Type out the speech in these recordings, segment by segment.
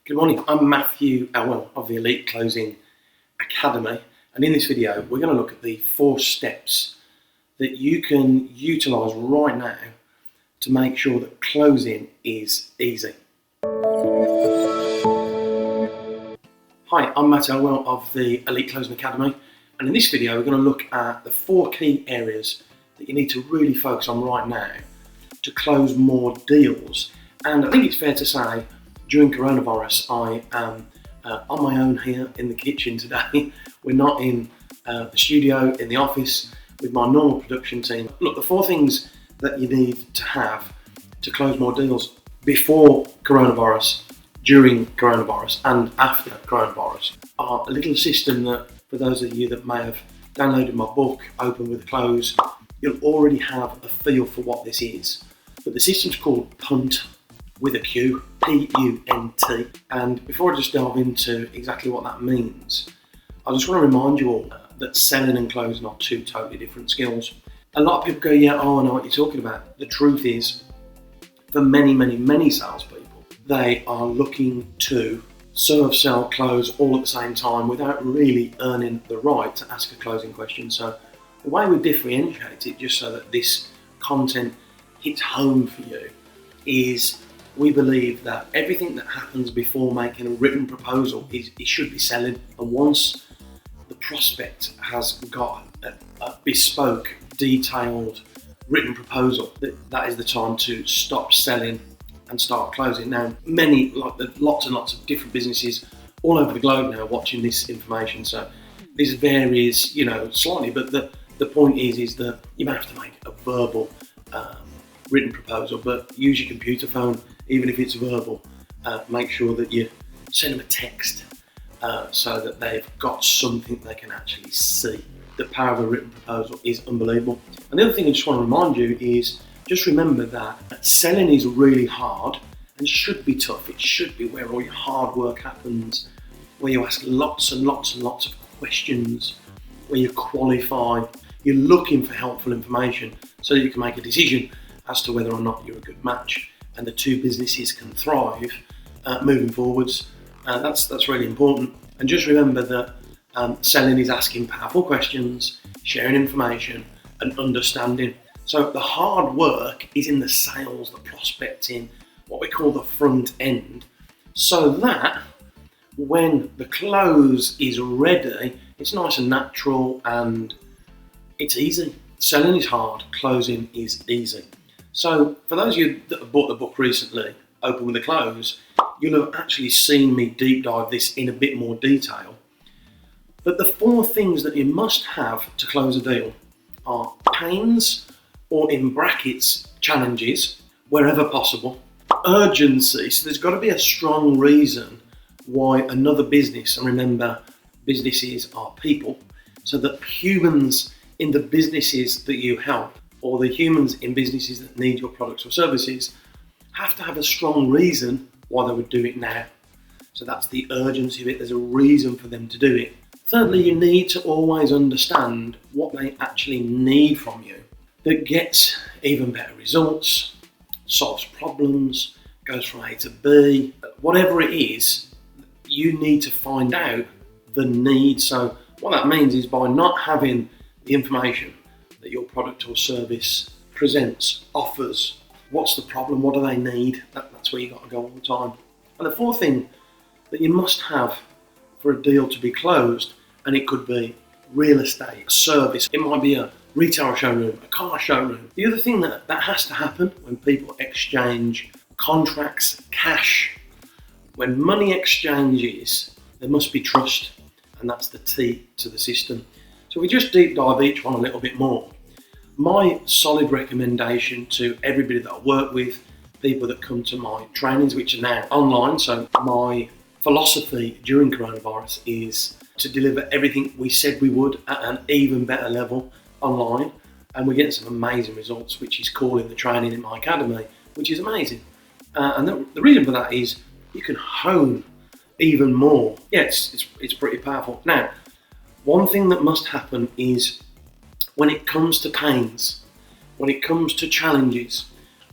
Good morning, I'm Matthew Elwell of the Elite Closing Academy, and in this video we're going to look at the 4 steps that you can utilise right now to make sure that closing is easy. Hi, I'm Matt Elwell of the Elite Closing Academy, and in this video we're going to look at the 4 key areas that you need to really focus on right now to close more deals. And I think it's fair to say during coronavirus I am on my own here in the kitchen today. We're not in the studio, in the office with my normal production team. Look, the 4 things that you need to have to close more deals before coronavirus, during coronavirus and after coronavirus are a little system that, for those of you that may have downloaded my book, Open with a Close, you'll already have a feel for what this is. But the system's called PUNT, with a Q, P-U-N-T. And before I just delve into exactly what that means, I just want to remind you all that selling and closing are 2 totally different skills. A lot of people go, yeah, oh, I know what you're talking about. The truth is, for many salespeople, they are looking to serve, sell, close all at the same time without really earning the right to ask a closing question. So the way we differentiate it, just so that this content hits home for you, is we believe that everything that happens before making a written proposal it should be selling. And once the prospect has got a bespoke, detailed written proposal, that is the time to stop selling and start closing. Now, lots and lots of different businesses all over the globe now watching this information, so this varies, slightly, but the point is that you may have to make a verbal written proposal, but use your computer phone, even if it's verbal. Make sure that you send them a text so that they've got something they can actually see. The power of a written proposal is unbelievable. And the other thing I just want to remind you is, just remember that selling is really hard and should be tough. It should be where all your hard work happens, where you ask lots and lots and lots of questions, where you qualify, you're looking for helpful information so that you can make a decision as to whether or not you're a good match and the 2 businesses can thrive moving forwards. That's really important. And just remember that selling is asking powerful questions, sharing information and understanding. So the hard work is in the sales, the prospecting, what we call the front end, so that when the close is ready, it's nice and natural and it's easy. Selling is hard, closing is easy. So for those of you that have bought the book recently, Open with a Close, you'll have actually seen me deep dive this in a bit more detail. But the 4 things that you must have to close a deal are pains, or in brackets, challenges, wherever possible. Urgency, so there's got to be a strong reason why another business, and remember, businesses are people, so that humans in the businesses that you help, or the humans in businesses that need your products or services, have to have a strong reason why they would do it now. So that's the urgency of it. There's a reason for them to do it. Thirdly, you need to always understand what they actually need from you that gets even better results, solves problems, goes from A to B. Whatever it is, you need to find out the need. So what that means is, by not having the information that your product or service presents, offers, what's the problem, what do they need, that's where you've got to go all the time. And the 4th thing that you must have for a deal to be closed, and it could be real estate, a service, it might be a retail showroom, a car showroom. The other thing that has to happen when people exchange contracts, cash, when money exchanges, there must be trust, and that's the T to the system. So we just deep dive each one a little bit more. My solid recommendation to everybody that I work with, people that come to my trainings, which are now online, so my philosophy during coronavirus is to deliver everything we said we would at an even better level online, and we're getting some amazing results, which is calling the training in my academy, which is amazing. And the reason for that is you can hone even more. Yeah, it's pretty powerful. Now, one thing that must happen is, when it comes to pains, when it comes to challenges,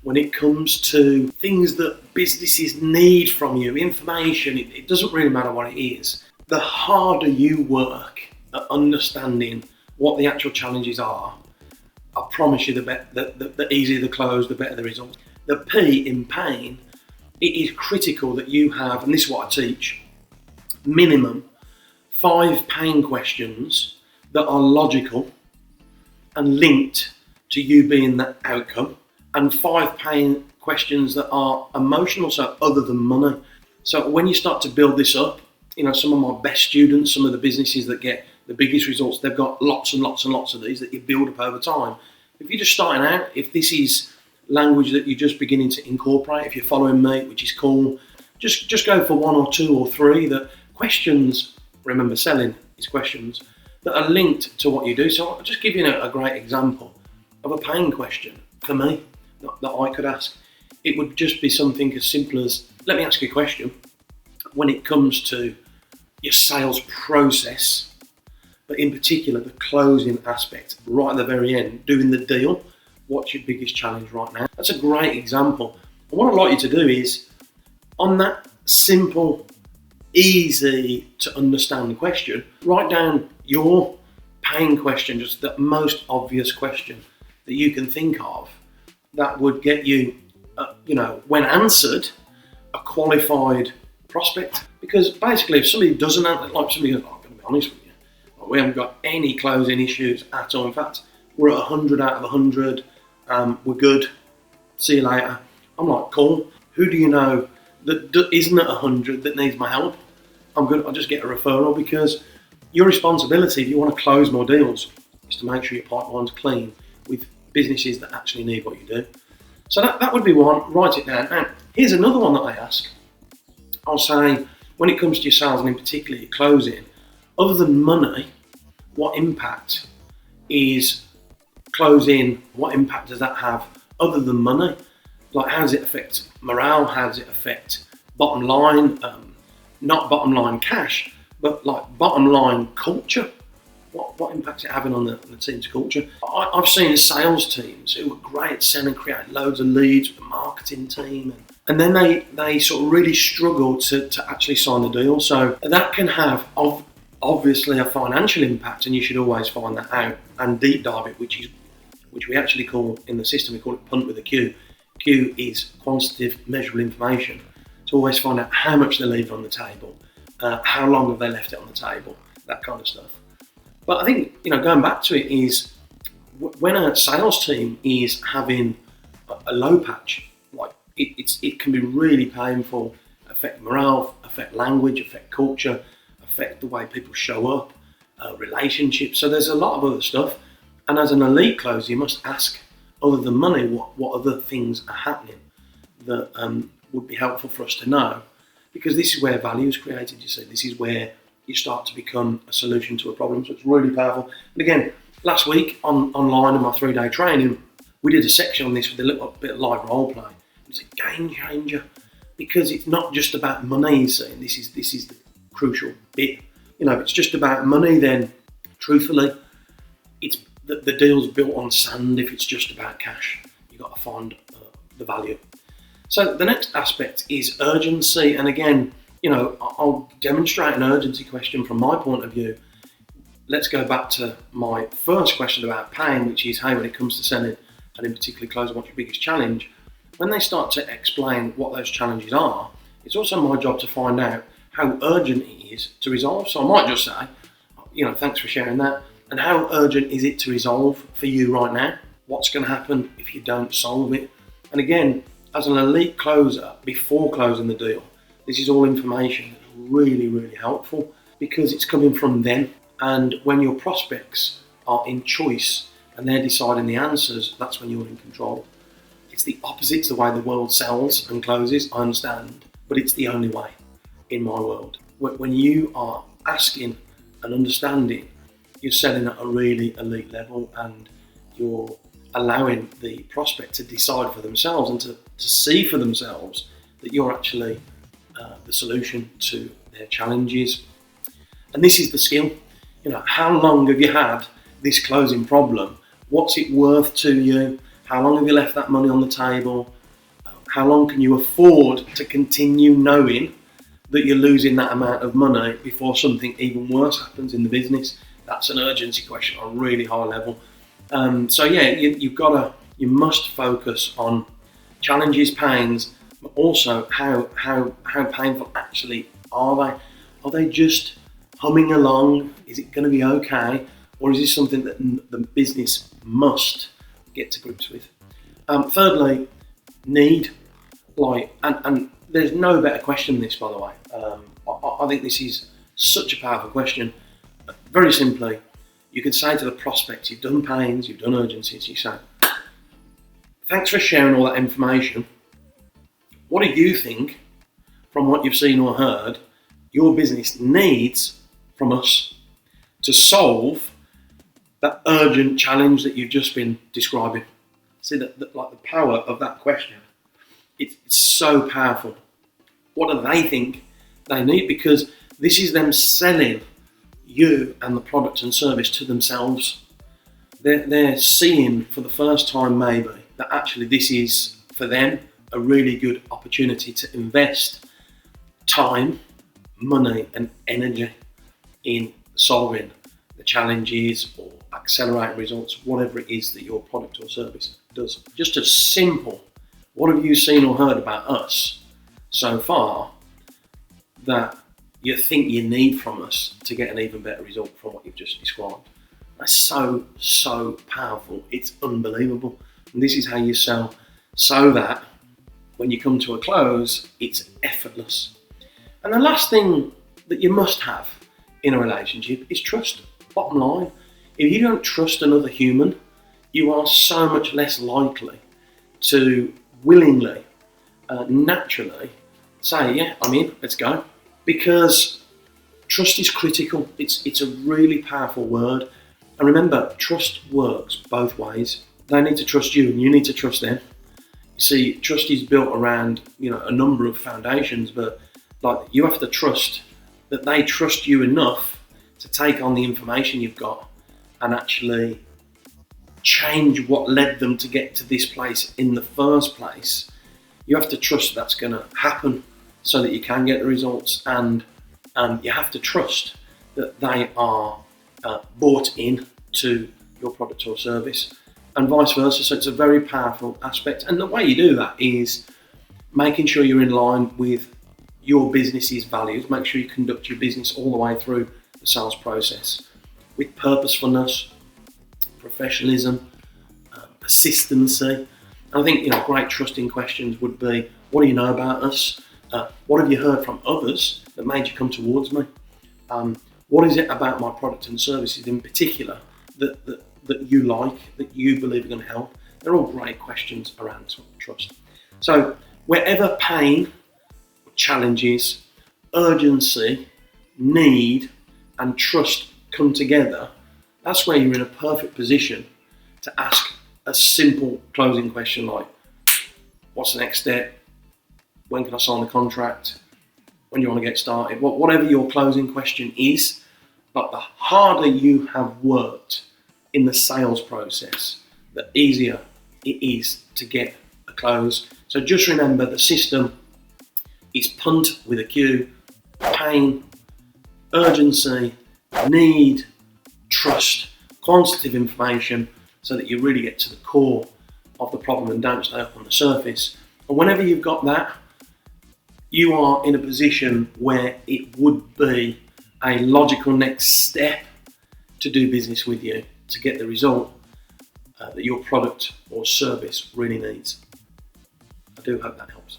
when it comes to things that businesses need from you, information, it doesn't really matter what it is. The harder you work at understanding what the actual challenges are, I promise you the easier the close, the better the result. The P in pain, it is critical that you have, and this is what I teach, minimum 5 pain questions that are logical and linked to you being the outcome, and 5 pain questions that are emotional, so other than money. So when you start to build this up, some of my best students, some of the businesses that get the biggest results, they've got lots and lots and lots of these that you build up over time. If you're just starting out, if this is language that you're just beginning to incorporate, if you're following me, which is cool, just go for 1 or 2 or 3 that questions, remember selling is questions, that are linked to what you do. So I'll just give you a great example of a pain question for me that I could ask. It would just be something as simple as, let me ask you a question. When it comes to your sales process, but in particular the closing aspect, right at the very end, doing the deal, what's your biggest challenge right now? That's a great example. And what I'd like you to do is, on that simple, easy to understand question, write down your pain question, just the most obvious question that you can think of that would get you, when answered, a qualified prospect. Because basically, if somebody doesn't answer, like somebody goes, I'm going to be honest with you, we haven't got any closing issues at all. In fact, we're at 100 out of 100. We're good. See you later. I'm like, cool. Who do you know that isn't at 100 that needs my help? I'm good. I'll just get a referral, because your responsibility, if you want to close more deals, is to make sure your pipeline's clean with businesses that actually need what you do. So that would be one. Write it down. Now, here's another one that I ask. I'll say, when it comes to your sales and in particular your closing, other than money, what impact is closing? What impact does that have other than money? Like, how does it affect morale? How does it affect bottom line? Not bottom line cash, but like bottom line culture. What impact is it having on the team's culture? I've seen sales teams who were great at selling, create loads of leads with the marketing team, and then they sort of really struggle to actually sign the deal. So that can have obviously a financial impact, and you should always find that out and deep dive it, which we actually call, in the system, we call it PUNT with a Q. Q is quantitative measurable information. To always find out how much they leave on the table, how long have they left it on the table, that kind of stuff. But I think, going back to it is, when a sales team is having a low patch, like it can be really painful, affect morale, affect language, affect culture, affect the way people show up, relationships. So there's a lot of other stuff. And as an elite closer, you must ask, other than money, what other things are happening that would be helpful for us to know. Because this is where value is created, you see. This is where you start to become a solution to a problem. So it's really powerful. And again, last week online in my 3-day training, we did a section on this with a little bit of live role play. It's a game changer, because it's not just about money, you see. And this is the crucial bit. If it's just about money, then truthfully, it's the deal's built on sand. If it's just about cash, you've got to find the value. So the next aspect is urgency. And again, I'll demonstrate an urgency question from my point of view. Let's go back to my first question about pain, which is, hey, when it comes to selling, and in particular closing, what's your biggest challenge? When they start to explain what those challenges are, it's also my job to find out how urgent it is to resolve. So I might just say, thanks for sharing that. And how urgent is it to resolve for you right now? What's going to happen if you don't solve it? And again, as an elite closer, before closing the deal, this is all information that's really, really helpful, because it's coming from them. And when your prospects are in choice and they're deciding the answers, that's when you're in control. It's the opposite to the way the world sells and closes, I understand, but it's the only way in my world. When you are asking and understanding, you're selling at a really elite level, and you're allowing the prospect to decide for themselves and to see for themselves that you're actually the solution to their challenges. And this is the skill. How long have you had this closing problem? What's it worth to you? How long have you left that money on the table? how long can you afford to continue knowing that you're losing that amount of money before something even worse happens in the business? That's an urgency question on a really high level. So yeah, you must focus on challenges, pains, but also how painful actually are they? Are they just humming along? Is it going to be okay? Or is this something that the business must get to grips with? Thirdly, need. And there's no better question than this, by the way. I think this is such a powerful question. Very simply, you can say to the prospect, you've done pains, you've done urgencies, you say, thanks for sharing all that information. What do you think, from what you've seen or heard, your business needs from us to solve that urgent challenge that you've just been describing? See, like the power of that question, it's so powerful. What do they think they need? Because this is them selling you and the product and service to themselves. They're seeing for the first time maybe that actually this is for them a really good opportunity to invest time, money and energy in solving the challenges or accelerating results, whatever it is that your product or service does. Just a simple, what have you seen or heard about us so far that you think you need from us to get an even better result from what you've just described? That's so powerful. It's unbelievable. And this is how you sell, so that when you come to a close, it's effortless. And the last thing that you must have in a relationship is trust. Bottom line, if you don't trust another human, you are so much less likely to willingly, naturally say, yeah, I'm in, let's go. Because trust is critical. It's a really powerful word. And remember, trust works both ways. They need to trust you and you need to trust them. You see, trust is built around, a number of foundations, but you have to trust that they trust you enough to take on the information you've got and actually change what led them to get to this place in the first place. You have to trust that's going to happen so that you can get the results, and you have to trust that they are bought in to your product or service, and vice versa. So it's a very powerful aspect, and the way you do that is making sure you're in line with your business's values. Make sure you conduct your business all the way through the sales process with purposefulness, professionalism, persistency. And I think great trusting questions would be, what do you know about us? What have you heard from others that made you come towards me? What is it about my product and services in particular that you like, that you believe are going to help? They're all great questions around trust. So wherever pain, challenges, urgency, need and trust come together, that's where you're in a perfect position to ask a simple closing question like, what's the next step? When can I sign the contract? When do you want to get started? Whatever your closing question is, but the harder you have worked in the sales process, the easier it is to get a close. So just remember, the system is PUNT with a Q, pain, urgency, need, trust, quantitative information, so that you really get to the core of the problem and don't stay up on the surface. And whenever you've got that, you are in a position where it would be a logical next step to do business with you to get the result that your product or service really needs. I do hope that helps.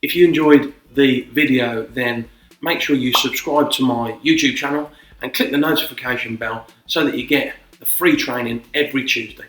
If you enjoyed the video, then make sure you subscribe to my YouTube channel and click the notification bell so that you get the free training every Tuesday.